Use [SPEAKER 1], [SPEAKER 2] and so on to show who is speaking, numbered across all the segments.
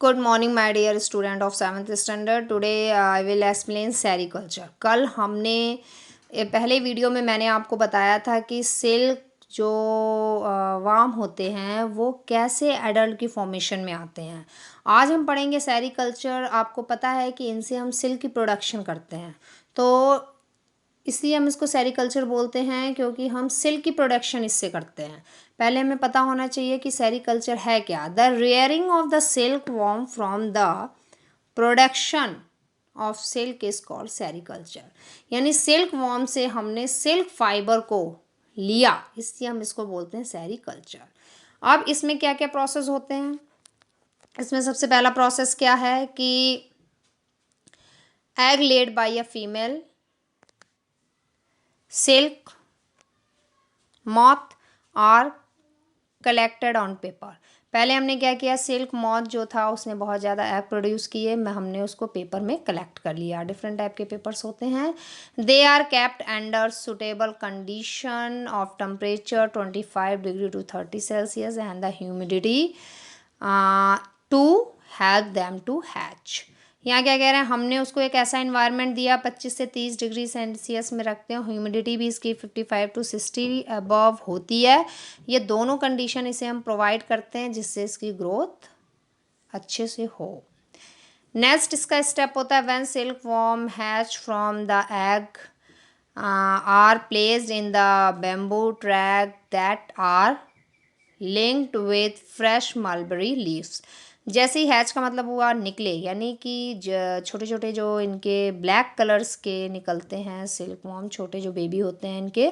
[SPEAKER 1] Good morning my dear student of seventh standard. Today I will explain sericulture. कल हमने पहले video में मैंने आपको बताया था कि सिल्क जो वार्म होते हैं वो कैसे एडल्ट की फॉर्मेशन में आते हैं। आज हम पढ़ेंगे सेरीकल्चर। आपको पता है कि इनसे हम सिल्क की प्रोडक्शन करते हैं, तो इसलिए हम इसको सेरीकल्चर बोलते हैं क्योंकि हम सिल्क की प्रोडक्शन इससे करते हैं। पहले हमें पता होना चाहिए कि सेरीकल्चर है क्या। The rearing of the silk worm from the production of silk is called sericulture. यानी सिल्क वॉर्म से हमने सिल्क फाइबर को लिया, इसलिए हम इसको बोलते हैं सेरीकल्चर। अब इसमें क्या क्या प्रोसेस होते हैं। इसमें सबसे पहला प्रोसेस क्या है कि egg laid by a female silk moth are collected on paper. पहले हमने क्या किया, सिल्क मॉथ जो था उसने बहुत ज़्यादा एग प्रोड्यूस किए, हमने उसको पेपर में कलेक्ट कर लिया। डिफरेंट टाइप के पेपर्स होते हैं। They are kept under suitable condition of temperature 25 degree to 30 celsius and the humidity to help them to hatch. यहाँ क्या कह रहे हैं, हमने उसको एक ऐसा इन्वायरमेंट दिया 25 से 30 डिग्री सेल्सियस में रखते हैं, ह्यूमिडिटी भी इसकी 55 टू 60 अबव होती है। ये दोनों कंडीशन इसे हम प्रोवाइड करते हैं जिससे इसकी ग्रोथ अच्छे से हो। नेक्स्ट इसका स्टेप होता है when silk worm hatch from the egg are placed in the bamboo track that are linked with fresh mulberry leaves. जैसे ही हैच का मतलब हुआ निकले, यानी कि छोटे छोटे जो इनके ब्लैक कलर्स के निकलते हैं सिल्क वॉर्म, छोटे जो बेबी होते हैं इनके,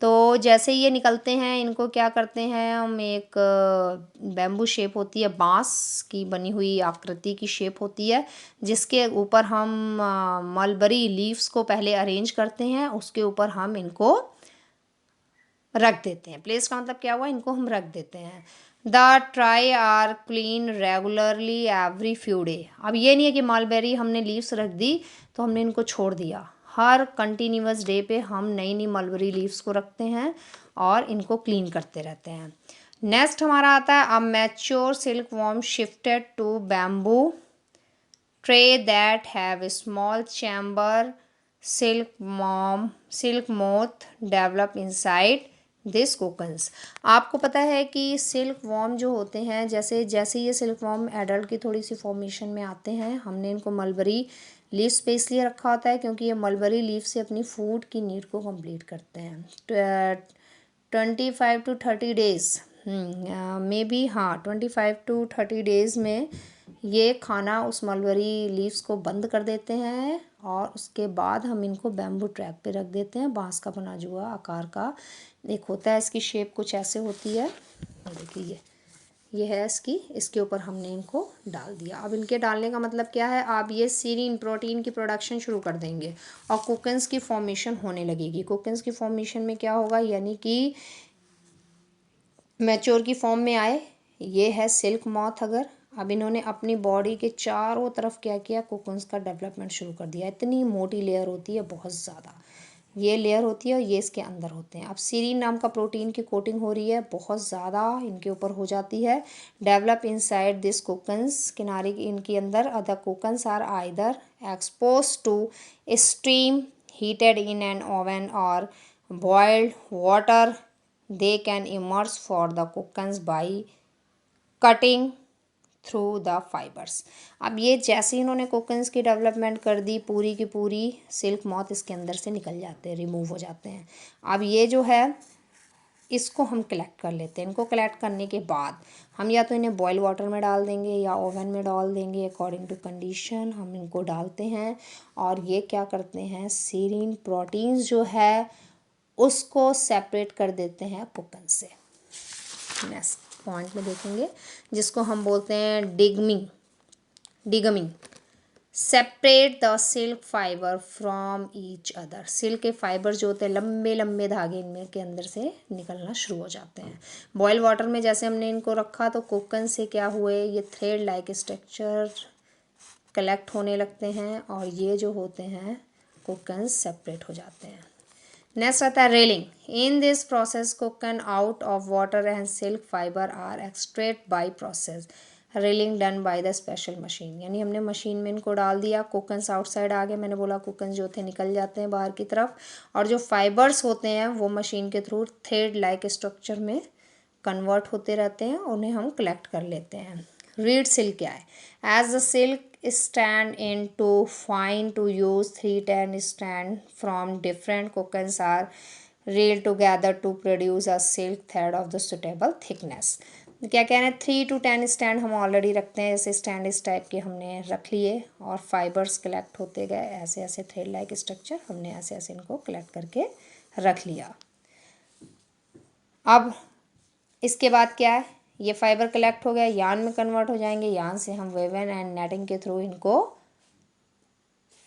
[SPEAKER 1] तो जैसे ही ये निकलते हैं इनको क्या करते हैं हम, एक बैम्बू शेप होती है, बांस की बनी हुई आकृति की शेप होती है, जिसके ऊपर हम मलबरी लीव्स को पहले अरेंज करते हैं, उसके ऊपर हम इनको रख देते हैं। प्लेस का मतलब क्या हुआ, इनको हम रख देते हैं। The try are clean regularly every few day. अब ये नहीं है कि मलबेरी हमने लीव्स रख दी तो हमने इनको छोड़ दिया, हर कंटिन्यूस डे पे हम नई नई मलबेरी लीव्स को रखते हैं और इनको क्लीन करते रहते हैं। नेक्स्ट हमारा आता है a mature silk worm shifted to bamboo tray that have a small chamber silk moth develop inside this cocoons। आपको पता है कि सिल्क वॉर्म जो होते हैं, जैसे जैसे ये सिल्क वॉर्म एडल्ट की थोड़ी सी फॉर्मेशन में आते हैं, हमने इनको मलबरी लीव्स पे इसलिए रखा होता है क्योंकि ये मलबरी लीव से अपनी फूड की नीड को कंप्लीट करते हैं। 25 to 30 डेज मे बी, हाँ 25 to 30 डेज में ये खाना उस मलबरी लीव्स को बंद कर देते हैं और उसके बाद हम इनको बैम्बू ट्रैक पे रख देते हैं। बांस का बना हुआ आकार का एक होता है, इसकी शेप कुछ ऐसे होती है। देखिए ये है इसकी, इसके ऊपर हमने इनको डाल दिया। अब इनके डालने का मतलब क्या है, आप ये सीरीन प्रोटीन की प्रोडक्शन शुरू कर देंगे और कोकन्स की फॉर्मेशन होने लगेगी। कोकन्स की फॉर्मेशन में क्या होगा, यानी कि मैच्योर की फॉर्म में आए। ये है सिल्क मॉथ। अगर अब इन्होंने अपनी बॉडी के चारों तरफ क्या किया, कोकन्स का डेवलपमेंट शुरू कर दिया। इतनी मोटी लेयर होती है, बहुत ज़्यादा ये लेयर होती है और ये इसके अंदर होते हैं। अब सीरीन नाम का प्रोटीन की कोटिंग हो रही है, बहुत ज़्यादा इनके ऊपर हो जाती है। डेवलप इनसाइड दिस कोकन्स, किनारे इनके अंदर other cocoons are either expose to steam heated in an oven और boiled water. They can emerge for the cocoons by cutting through the fibres. अब ये जैसे ही इन्होंने कोकन्स की डेवलपमेंट कर दी, पूरी की पूरी सिल्क मॉथ इसके अंदर से निकल जाते हैं, रिमूव हो जाते हैं। अब ये जो है इसको हम कलेक्ट कर लेते हैं। इनको कलेक्ट करने के बाद हम या तो इन्हें बॉयल वाटर में डाल देंगे या ओवन में डाल देंगे, अकॉर्डिंग टू कंडीशन हम इनको डालते हैं। और ये क्या करते हैं, सीरीन प्रोटीन्स जो है उसको सेपरेट कर देते हैं कोकन से। नेक्स्ट पॉइंट में देखेंगे जिसको हम बोलते हैं degumming. Separate the silk fibre from each other. Silk के फाइबर जो होते हैं, लंबे लंबे धागे इनमें के अंदर से निकलना शुरू हो जाते हैं। बॉयल वाटर में जैसे हमने इनको रखा तो कोकन से क्या हुए, ये थ्रेड लाइक स्ट्रक्चर कलेक्ट होने लगते हैं और ये जो होते हैं कोकन सेपरेट हो जाते हैं। नेक्स्ट आता है reeling. In this process cocoon out of water and silk fibre are extract by process. Reeling done by the special machine, यानी हमने मशीन में इनको डाल दिया। कोकन्स आउटसाइड आ गए, मैंने बोला कोकन्स जो थे निकल जाते हैं बाहर की तरफ, और जो फाइबर्स होते हैं वो मशीन के थ्रू थ्रेड लाइक स्ट्रक्चर में कन्वर्ट होते रहते हैं, उन्हें हम कलेक्ट कर लेते हैं। रीड सिल्क क्या है? As the silk stand in to fine to use 310 strand from different cocoons are reeled together to produce a silk thread of the suitable thickness। क्या कह रहे हैं? 3 to 10 स्टैंड हम ऑलरेडी रखते हैं, ऐसे स्टैंड इस टाइप के हमने रख लिए और फाइबर्स कलेक्ट होते गए, ऐसे ऐसे थ्रेड लाइक स्ट्रक्चर हमने ऐसे ऐसे इनको कलेक्ट करके रख लिया। अब इसके बाद क्या है? ये फाइबर कलेक्ट हो गया, यार्न में कन्वर्ट हो जाएंगे, यार्न से हम वेवन एंड नेटिंग के थ्रू इनको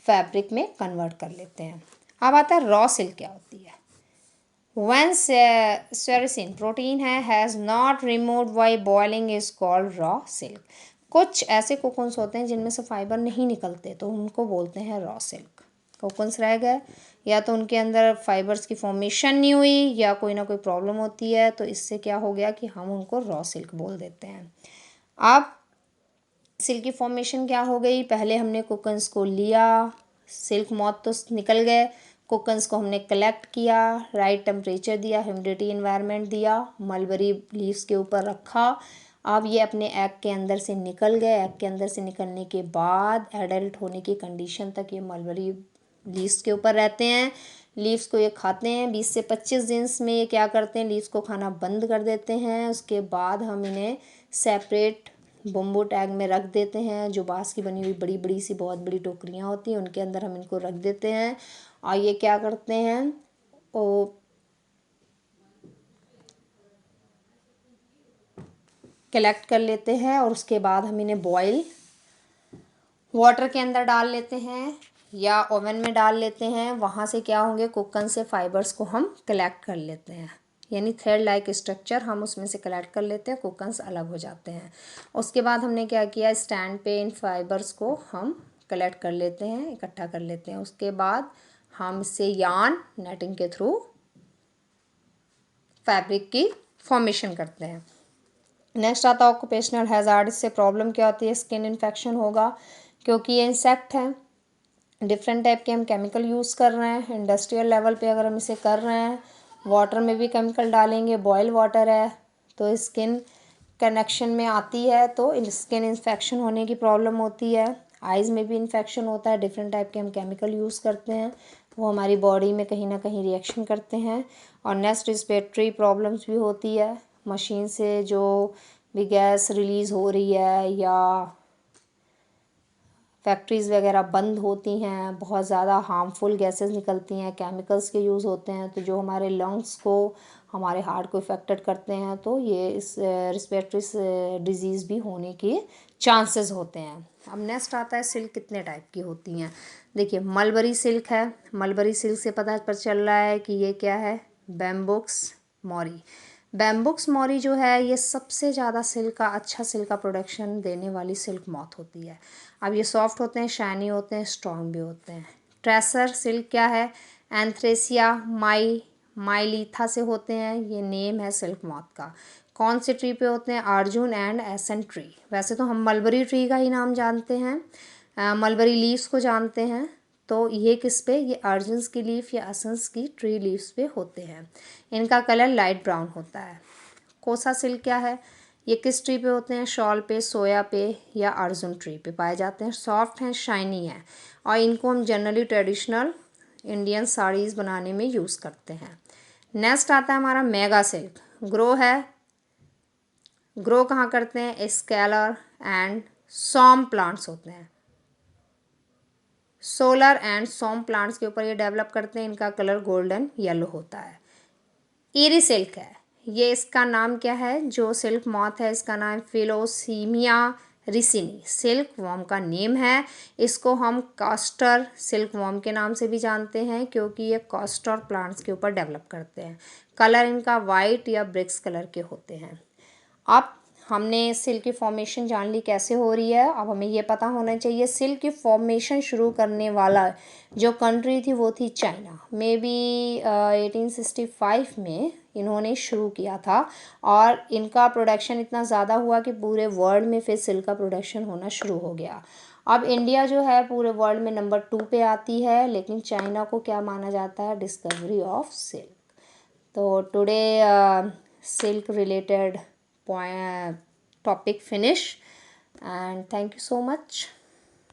[SPEAKER 1] फैब्रिक में कन्वर्ट कर लेते हैं। अब आता है रॉ सिल्क क्या होती है। When ceresin protein has not removed by boiling is called raw silk. कुछ ऐसे कोकून्स होते हैं जिनमें से फाइबर नहीं निकलते, तो उनको बोलते हैं रॉ सिल्क। कोकून्स रह गए, या तो उनके अंदर फाइबर्स की फॉर्मेशन नहीं हुई या कोई ना कोई प्रॉब्लम होती है, तो इससे क्या हो गया कि हम उनको रॉ सिल्क बोल देते हैं। अब सिल्क की फॉर्मेशन क्या हो गई? पहले हमने कोकन्स को लिया, सिल्क मॉथ तो निकल गए, कोकन्स को हमने कलेक्ट किया, राइट टेम्परेचर दिया, ह्यूमिडिटी इन्वायरमेंट दिया, मलबरी लीव्स के ऊपर रखा। अब ये अपने एग के अंदर से निकल गए। एग के अंदर से निकलने के बाद एडल्ट होने की कंडीशन तक ये मलबरी लीव्स के ऊपर रहते हैं। लीव्स को ये खाते हैं। 20 से 25 दिन में ये क्या करते हैं? लीव्स को खाना बंद कर देते हैं। उसके बाद हम इन्हें सेपरेट बम्बू टैग में रख देते हैं, जो बांस की बनी हुई बड़ी बड़ी सी बहुत बड़ी टोकरियाँ होती हैं, उनके अंदर हम इनको रख देते हैं। और ये क्या करते हैं? वो कलेक्ट कर लेते हैं और उसके बाद हम इन्हें बॉयल वाटर के अंदर डाल लेते हैं या ओवन में डाल लेते हैं। वहाँ से क्या होंगे? कोकन से फाइबर्स को हम कलेक्ट कर लेते हैं, यानी थ्रेड लाइक स्ट्रक्चर हम उसमें से कलेक्ट कर लेते हैं, कोकन्स अलग हो जाते हैं। उसके बाद हमने क्या किया? स्टैंड पे इन फाइबर्स को हम कलेक्ट कर लेते हैं, इकट्ठा कर लेते हैं। उसके बाद हम इससे यार्न नेटिंग के थ्रू फैब्रिक की फॉर्मेशन करते हैं। नेक्स्ट आता है ऑक्यूपेशनल हैजार्ड। इससे प्रॉब्लम क्या होती है? स्किन इन्फेक्शन होगा, क्योंकि ये इंसेक्ट हैं। डिफरेंट टाइप के हम केमिकल यूज़ कर रहे हैं, इंडस्ट्रियल लेवल पे अगर हम इसे कर रहे हैं, वाटर में भी केमिकल डालेंगे, बॉयल वाटर है तो स्किन कनेक्शन में आती है, तो स्किन इन्फेक्शन होने की प्रॉब्लम होती है। आइज़ में भी इन्फेक्शन होता है। डिफरेंट टाइप के हम केमिकल यूज़ करते हैं, वो हमारी बॉडी में कहीं ना कहीं रिएक्शन करते हैं। और नेक्स्ट रिस्पिरेटरी प्रॉब्लम्स भी होती है। मशीन से जो भी गैस रिलीज़ हो रही है या फैक्ट्रीज़ वगैरह बंद होती हैं, बहुत ज़्यादा हार्मफुल गैसेस निकलती हैं, केमिकल्स के यूज़ होते हैं, तो जो हमारे लंग्स को, हमारे हार्ट को इफ़ेक्टेड करते हैं, तो ये इस रिस्पिरेटरी डिजीज़ भी होने के चांसेस होते हैं। अब नेक्स्ट आता है सिल्क कितने टाइप की होती हैं। देखिए, मलबरी सिल्क है। मलबरी सिल्क से पता चल रहा है कि ये क्या है? बैम्बुक्स मोरी। बैम्बुक्स मोरी जो है ये सबसे ज़्यादा सिल्क का, अच्छा सिल्क का प्रोडक्शन देने वाली सिल्क मॉथ होती है। अब ये सॉफ्ट होते हैं, शाइनी होते हैं, स्ट्रॉन्ग भी होते हैं। ट्रेसर सिल्क क्या है? एंथ्रेसिया माइलीथा से होते हैं। ये नेम है सिल्क मॉथ का। कौन से ट्री पे होते हैं? Arjun and essence tree. वैसे तो हम मलबरी ट्री का ही नाम जानते हैं, मलबरी लीव्स को जानते हैं, तो ये किस पे? ये अर्जुन्स की लीफ या असन्स की ट्री लीव्स पे होते हैं। इनका कलर लाइट ब्राउन होता है। कोसा सिल्क क्या है? ये किस ट्री पे होते हैं? शॉल पे, सोया पे या अर्जुन ट्री पे पाए जाते हैं। सॉफ्ट हैं, शाइनी हैं, और इनको हम जनरली ट्रेडिशनल इंडियन साड़ीज़ बनाने में यूज़ करते हैं। नेक्स्ट आता है हमारा मेगा सिल्क। ग्रो है। ग्रो कहाँ करते हैं? स्केलर एंड सॉम प्लांट्स होते हैं। सोलर एंड सॉम प्लांट्स के ऊपर ये डेवलप करते हैं। इनका कलर गोल्डन येलो होता है। ईरी सिल्क है। ये इसका नाम क्या है? जो सिल्क मॉथ है इसका नाम फिलोसीमिया रिसिनी सिल्क वॉर्म का नेम है। इसको हम कास्टर सिल्क वॉर्म के नाम से भी जानते हैं, क्योंकि ये कास्टर प्लांट्स के ऊपर डेवलप करते हैं। कलर इनका वाइट या ब्रिक्स कलर के होते हैं। अब हमने सिल्क की फॉर्मेशन जान ली कैसे हो रही है। अब हमें ये पता होना चाहिए सिल्क की फॉर्मेशन शुरू करने वाला जो कंट्री थी वो थी चाइना। मे बी 1865 में इन्होंने शुरू किया था और इनका प्रोडक्शन इतना ज़्यादा हुआ कि पूरे वर्ल्ड में फिर सिल्क का प्रोडक्शन होना शुरू हो गया। अब इंडिया जो है पूरे वर्ल्ड में नंबर 2 पे आती है, लेकिन चाइना को क्या माना जाता है, डिस्कवरी ऑफ सिल्क। तो today silk related topic finish, and thank you so much.